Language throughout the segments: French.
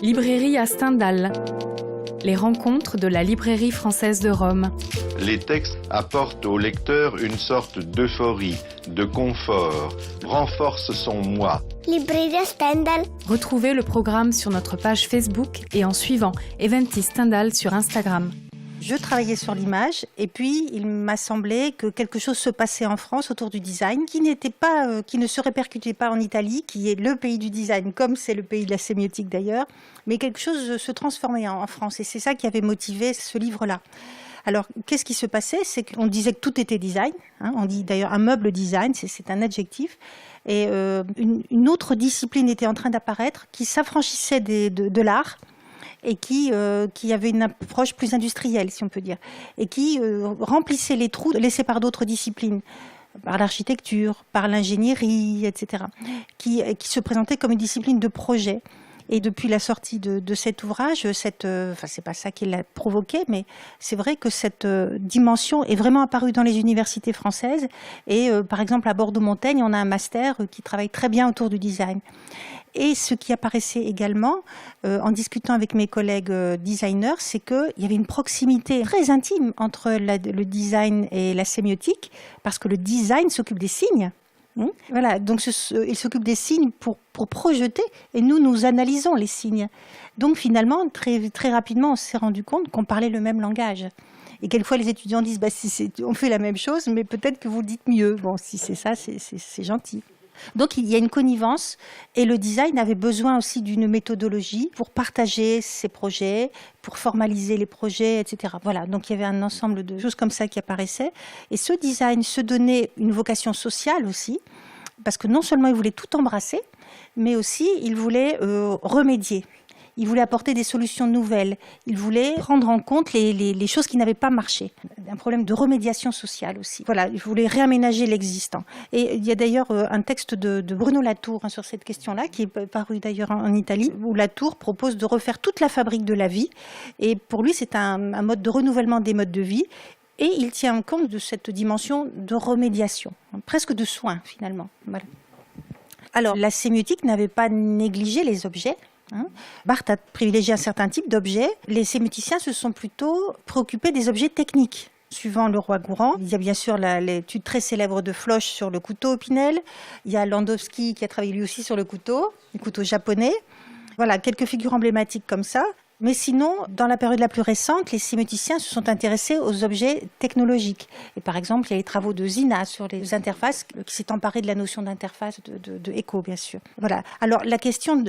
Librairie à Stendhal. Les rencontres de la librairie française de Rome. Les textes apportent au lecteur une sorte d'euphorie, de confort, renforcent son moi. Librairie à Stendhal. Retrouvez le programme sur notre page Facebook et en suivant Eventis Stendhal sur Instagram. Je travaillais sur l'image et puis il m'a semblé que quelque chose se passait en France autour du design qui ne se répercutait pas en Italie, qui est le pays du design, comme c'est le pays de la sémiotique d'ailleurs, mais quelque chose se transformait en France et c'est ça qui avait motivé ce livre-là. Alors, qu'est-ce qui se passait? C'est qu'on disait que tout était design. On dit d'ailleurs un meuble design, c'est un adjectif. Et une autre discipline était en train d'apparaître qui s'affranchissait de l'art et qui avait une approche plus industrielle, si on peut dire, et qui remplissait les trous laissés par d'autres disciplines, par l'architecture, par l'ingénierie, etc., qui se présentait comme une discipline de projet. Et depuis la sortie de cet ouvrage, c'est pas ça qui l'a provoqué, mais c'est vrai que cette dimension est vraiment apparue dans les universités françaises. Et par exemple, à Bordeaux-Montaigne, on a un master qui travaille très bien autour du design. Et ce qui apparaissait également, en discutant avec mes collègues designers, c'est qu'il y avait une proximité très intime entre le design et la sémiotique, parce que le design s'occupe des signes. Voilà, donc il s'occupe des signes pour projeter, et nous analysons les signes. Donc finalement, très, très rapidement, on s'est rendu compte qu'on parlait le même langage. Et quelquefois, les étudiants disent on fait la même chose, mais peut-être que vous dites mieux. Bon, si c'est ça, c'est gentil. Donc il y a une connivence et le design avait besoin aussi d'une méthodologie pour partager ses projets, pour formaliser les projets, etc. Voilà, donc il y avait un ensemble de choses comme ça qui apparaissaient. Et ce design se donnait une vocation sociale aussi, parce que non seulement il voulait tout embrasser, mais aussi il voulait remédier. Il voulait apporter des solutions nouvelles. Il voulait prendre en compte les choses qui n'avaient pas marché. Un problème de remédiation sociale aussi. Voilà, il voulait réaménager l'existant. Et il y a d'ailleurs un texte de Bruno Latour sur cette question-là, qui est paru d'ailleurs en Italie, où Latour propose de refaire toute la fabrique de la vie. Et pour lui, c'est un mode de renouvellement des modes de vie. Et il tient compte de cette dimension de remédiation, presque de soin finalement. Voilà. Alors, la sémiotique n'avait pas négligé les objets. Barthes a privilégié un certain type d'objets. Les sémioticiens se sont plutôt préoccupés des objets techniques. Suivant le roi Gourand, il y a bien sûr l'étude très célèbre de Floch sur le couteau Opinel. Il y a Landowski qui a travaillé lui aussi sur le couteau japonais. Voilà, quelques figures emblématiques comme ça. Mais sinon, dans la période la plus récente, les sémioticiens se sont intéressés aux objets technologiques. Et par exemple, il y a les travaux de Zina sur les interfaces, qui s'est emparé de la notion d'interface de Eco, bien sûr. Voilà. Alors, la question,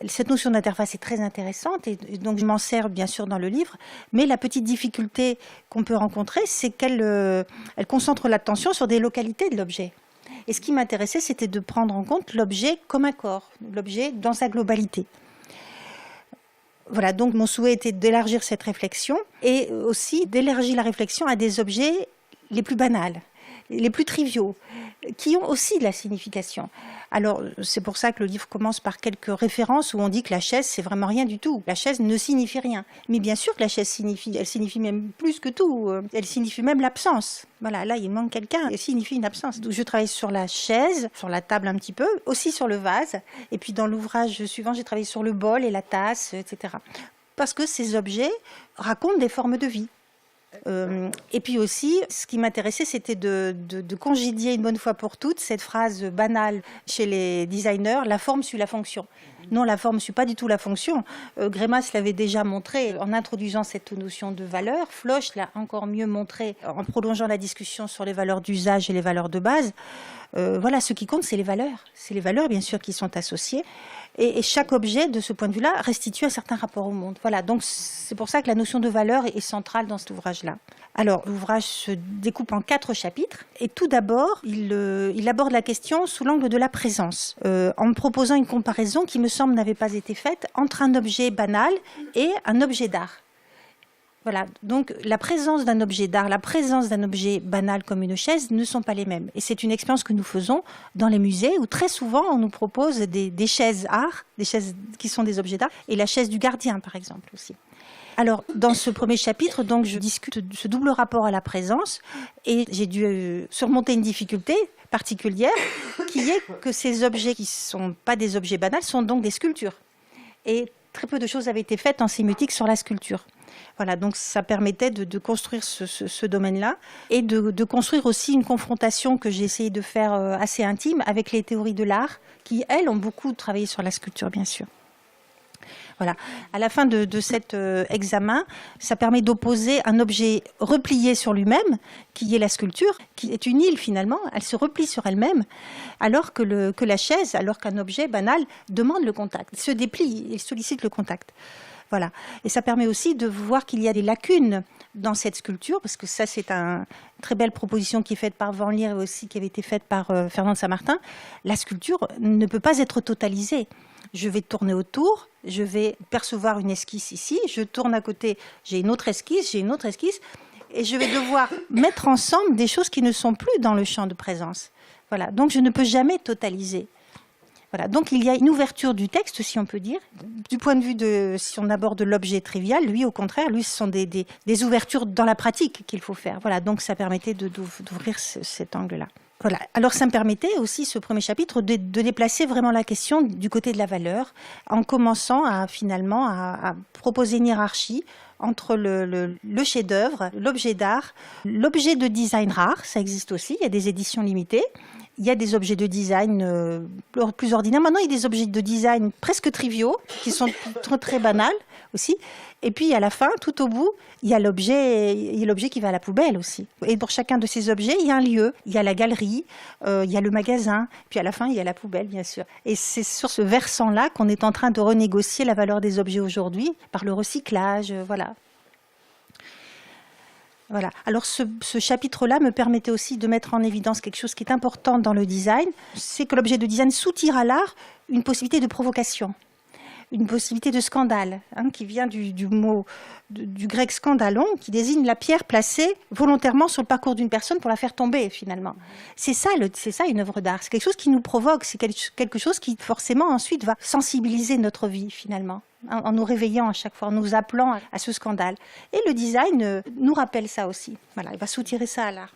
cette notion d'interface est très intéressante, et donc je m'en sers bien sûr dans le livre. Mais la petite difficulté qu'on peut rencontrer, c'est qu'elle concentre l'attention sur des localités de l'objet. Et ce qui m'intéressait, c'était de prendre en compte l'objet comme un corps, l'objet dans sa globalité. Voilà, donc mon souhait était d'élargir cette réflexion et aussi d'élargir la réflexion à des objets les plus banals, les plus triviaux, qui ont aussi de la signification. Alors, c'est pour ça que le livre commence par quelques références où on dit que la chaise, c'est vraiment rien du tout. La chaise ne signifie rien. Mais bien sûr que la chaise elle signifie même plus que tout. Elle signifie même l'absence. Voilà, là, il manque quelqu'un. Elle signifie une absence. Donc, je travaille sur la chaise, sur la table un petit peu, aussi sur le vase. Et puis, dans l'ouvrage suivant, j'ai travaillé sur le bol et la tasse, etc. Parce que ces objets racontent des formes de vie. Et puis aussi, ce qui m'intéressait, c'était de congédier une bonne fois pour toutes cette phrase banale chez les designers, la forme suit la fonction. Non, la forme ne suit pas du tout la fonction. Grémas l'avait déjà montré en introduisant cette notion de valeur. Floch l'a encore mieux montré en prolongeant la discussion sur les valeurs d'usage et les valeurs de base. Voilà, ce qui compte, c'est les valeurs. C'est les valeurs, bien sûr, qui sont associées. Et chaque objet, de ce point de vue-là, restitue un certain rapport au monde. Voilà, donc c'est pour ça que la notion de valeur est centrale dans cet ouvrage-là. Alors, l'ouvrage se découpe en 4 chapitres. Et tout d'abord, il aborde la question sous l'angle de la présence, en me proposant une comparaison qui, me semble, n'avait pas été faite entre un objet banal et un objet d'art. Voilà, donc la présence d'un objet d'art, la présence d'un objet banal comme une chaise ne sont pas les mêmes. Et c'est une expérience que nous faisons dans les musées où très souvent on nous propose des chaises art, des chaises qui sont des objets d'art, et la chaise du gardien par exemple aussi. Alors, dans ce premier chapitre, donc, je discute de ce double rapport à la présence et j'ai dû surmonter une difficulté particulière qui est que ces objets qui ne sont pas des objets banals sont donc des sculptures. Et très peu de choses avaient été faites en sémiotique sur la sculpture. Voilà, donc ça permettait de construire ce domaine-là et de construire aussi une confrontation que j'ai essayé de faire assez intime avec les théories de l'art qui, elles, ont beaucoup travaillé sur la sculpture, bien sûr. Voilà. À la fin de cet examen, ça permet d'opposer un objet replié sur lui-même, qui est la sculpture, qui est une île finalement, elle se replie sur elle-même, alors que la chaise, alors qu'un objet banal demande le contact, il se déplie, il sollicite le contact. Voilà. Et ça permet aussi de voir qu'il y a des lacunes dans cette sculpture, parce que ça, c'est une très belle proposition qui est faite par Van Lier et aussi qui avait été faite par Fernand de Saint-Martin. La sculpture ne peut pas être totalisée. Je vais tourner autour, je vais percevoir une esquisse ici, je tourne à côté, j'ai une autre esquisse, et je vais devoir mettre ensemble des choses qui ne sont plus dans le champ de présence. Voilà. Donc, je ne peux jamais totaliser. Voilà, donc il y a une ouverture du texte, si on peut dire. Du point de vue si on aborde l'objet trivial, lui, au contraire, ce sont des ouvertures dans la pratique qu'il faut faire. Voilà, donc ça permettait d'ouvrir cet angle-là. Voilà. Alors ça me permettait aussi, ce premier chapitre, de déplacer vraiment la question du côté de la valeur, en commençant à proposer une hiérarchie entre le chef-d'œuvre, l'objet d'art, l'objet de design rare, ça existe aussi, il y a des éditions limitées. Il y a des objets de design plus ordinaires. Maintenant, il y a des objets de design presque triviaux, qui sont très, très banals aussi. Et puis, à la fin, tout au bout, il y a l'objet qui va à la poubelle aussi. Et pour chacun de ces objets, il y a un lieu. Il y a la galerie, il y a le magasin. Puis à la fin, il y a la poubelle, bien sûr. Et c'est sur ce versant-là qu'on est en train de renégocier la valeur des objets aujourd'hui, par le recyclage, voilà. Voilà. Alors ce chapitre-là me permettait aussi de mettre en évidence quelque chose qui est important dans le design, c'est que l'objet de design soutire à l'art une possibilité de provocation, une possibilité de scandale, qui vient du mot du grec scandalon, qui désigne la pierre placée volontairement sur le parcours d'une personne pour la faire tomber finalement. C'est ça une œuvre d'art, c'est quelque chose qui nous provoque, c'est quelque chose qui forcément ensuite va sensibiliser notre vie finalement, en nous réveillant à chaque fois, en nous appelant à ce scandale. Et le design nous rappelle ça aussi. Voilà, il va soutirer ça à l'art.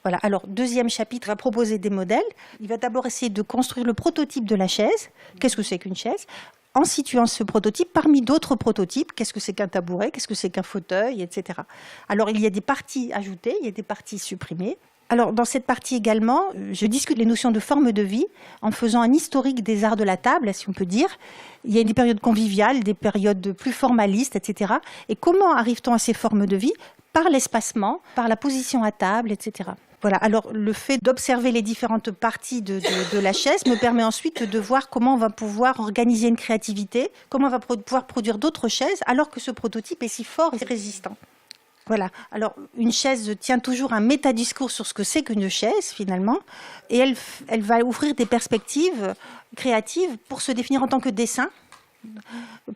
Voilà. Alors, deuxième chapitre va proposer des modèles. Il va d'abord essayer de construire le prototype de la chaise. Qu'est-ce que c'est qu'une chaise ? En situant ce prototype parmi d'autres prototypes. Qu'est-ce que c'est qu'un tabouret ? Qu'est-ce que c'est qu'un fauteuil ? Etc. Alors, il y a des parties ajoutées, il y a des parties supprimées. Alors, dans cette partie également, je discute les notions de forme de vie en faisant un historique des arts de la table, si on peut dire. Il y a des périodes conviviales, des périodes plus formalistes, etc. Et comment arrive-t-on à ces formes de vie ? Par l'espacement, par la position à table, etc. Voilà. Alors, le fait d'observer les différentes parties de la chaise me permet ensuite de voir comment on va pouvoir organiser une créativité, comment on va pouvoir produire d'autres chaises, alors que ce prototype est si fort et résistant. Voilà. Alors, une chaise tient toujours un métadiscours sur ce que c'est qu'une chaise, finalement, et elle va ouvrir des perspectives créatives pour se définir en tant que dessin,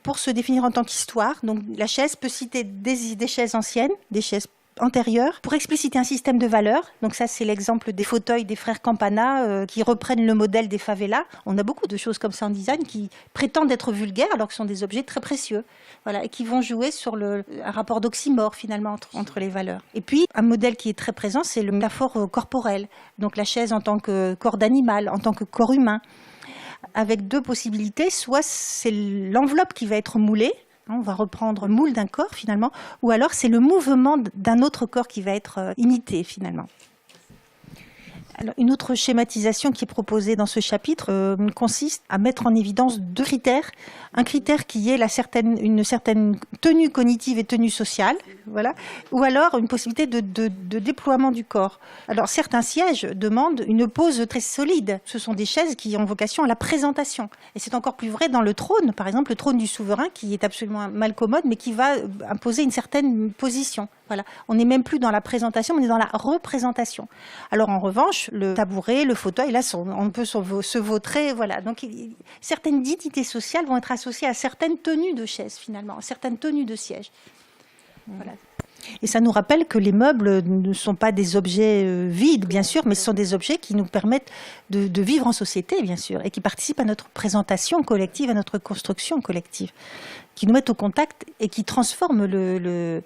pour se définir en tant qu'histoire. Donc, la chaise peut citer des chaises anciennes, des chaises antérieures, pour expliciter un système de valeurs. Donc ça, c'est l'exemple des fauteuils des frères Campana qui reprennent le modèle des favelas. On a beaucoup de choses comme ça en design qui prétendent être vulgaires alors que ce sont des objets très précieux. Voilà, et qui vont jouer sur un rapport d'oxymore finalement entre les valeurs. Et puis, un modèle qui est très présent, c'est le métaphore corporel. Donc la chaise en tant que corps d'animal, en tant que corps humain, avec deux possibilités. Soit c'est l'enveloppe qui va être moulée, on va reprendre moule d'un corps finalement, ou alors c'est le mouvement d'un autre corps qui va être imité finalement. Alors, une autre schématisation qui est proposée dans ce chapitre consiste à mettre en évidence deux critères. Un critère qui est une certaine tenue cognitive et tenue sociale, voilà, ou alors une possibilité de déploiement du corps. Alors certains sièges demandent une pose très solide. Ce sont des chaises qui ont vocation à la présentation. Et c'est encore plus vrai dans le trône, par exemple le trône du souverain qui est absolument malcommode mais qui va imposer une certaine position. Voilà. On n'est même plus dans la présentation, on est dans la représentation. Alors en revanche, le tabouret, le fauteuil, là, on peut se vautrer. Voilà. Donc certaines dignités sociales vont être associées à certaines tenues de chaises, finalement, à certaines tenues de siège. Voilà. Et ça nous rappelle que les meubles ne sont pas des objets vides, bien sûr, mais ce sont des objets qui nous permettent de vivre en société, bien sûr, et qui participent à notre présentation collective, à notre construction collective, qui nous mettent au contact et qui transforment le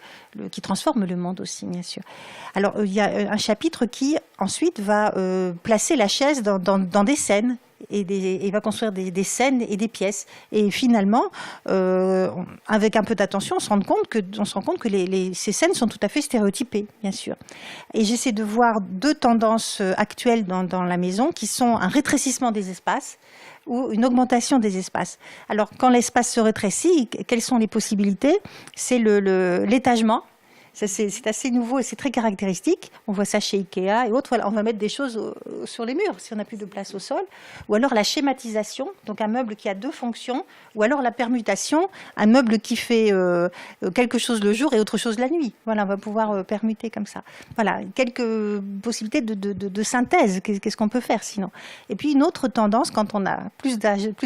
monde aussi, bien sûr. Alors, il y a un chapitre qui, ensuite, va placer la chaise dans des scènes et va construire des scènes et des pièces. Et finalement, avec un peu d'attention, on se rend compte que ces scènes sont tout à fait stéréotypées, bien sûr. Et j'essaie de voir deux tendances actuelles dans la maison, qui sont un rétrécissement des espaces ou une augmentation des espaces. Alors, quand l'espace se rétrécit, quelles sont les possibilités? C'est l'étagement. C'est assez nouveau et c'est très caractéristique. On voit ça chez Ikea et autres. Voilà, on va mettre des choses sur les murs si on n'a plus de place au sol. Ou alors la schématisation, donc un meuble qui a deux fonctions. Ou alors la permutation, un meuble qui fait quelque chose le jour et autre chose la nuit. Voilà, on va pouvoir permuter comme ça. Voilà, quelques possibilités de synthèse. Qu'est-ce qu'on peut faire sinon? Et puis une autre tendance, quand on a plus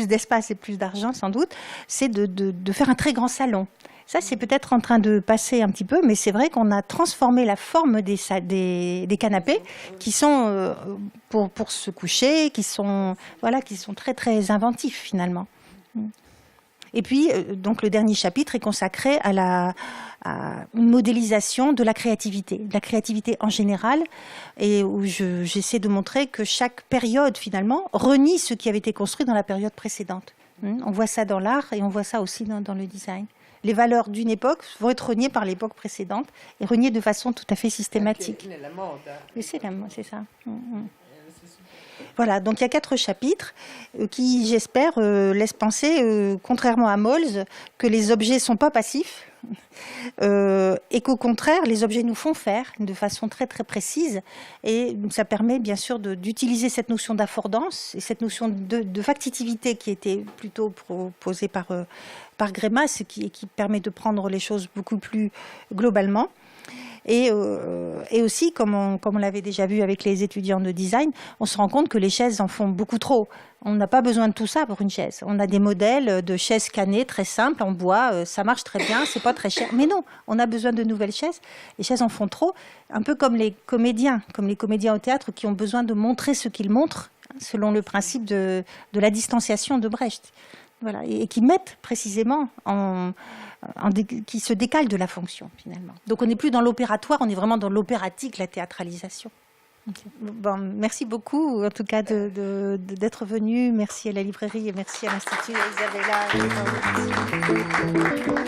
d'espace et plus d'argent sans doute, c'est de faire un très grand salon. Ça, c'est peut-être en train de passer un petit peu, mais c'est vrai qu'on a transformé la forme des canapés qui sont pour se coucher, qui sont très, très inventifs finalement. Et puis, donc, le dernier chapitre est consacré à une modélisation de la créativité en général, et où j'essaie de montrer que chaque période, finalement, renie ce qui avait été construit dans la période précédente. On voit ça dans l'art et on voit ça aussi dans le design. Les valeurs d'une époque vont être reniées par l'époque précédente et reniées de façon tout à fait systématique. La mode. Oui, c'est ça. Voilà, donc il y a 4 chapitres qui, j'espère, laissent penser, contrairement à Mols, que les objets ne sont pas passifs et qu'au contraire, les objets nous font faire de façon très très précise, et ça permet bien sûr d'utiliser cette notion d'affordance et cette notion de factitivité qui était plutôt proposée par Greimas, qui permet de prendre les choses beaucoup plus globalement. Et aussi, comme on l'avait déjà vu avec les étudiants de design, on se rend compte que les chaises en font beaucoup trop. On n'a pas besoin de tout ça pour une chaise. On a des modèles de chaises cannées très simples, en bois, ça marche très bien, c'est pas très cher. Mais non, on a besoin de nouvelles chaises. Les chaises en font trop, un peu comme les comédiens au théâtre qui ont besoin de montrer ce qu'ils montrent, selon le principe de la distanciation de Brecht. Voilà, et qui mettent précisément qui se décalent de la fonction finalement. Donc on n'est plus dans l'opératoire, on est vraiment dans l'opératique, la théâtralisation. Bon, merci beaucoup en tout cas d'être venu. Merci à la librairie et merci à l'Institut Isabella.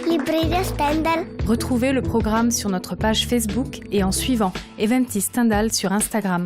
Libreria Stendhal. Retrouvez le programme sur notre page Facebook et en suivant Eventis Stendhal sur Instagram.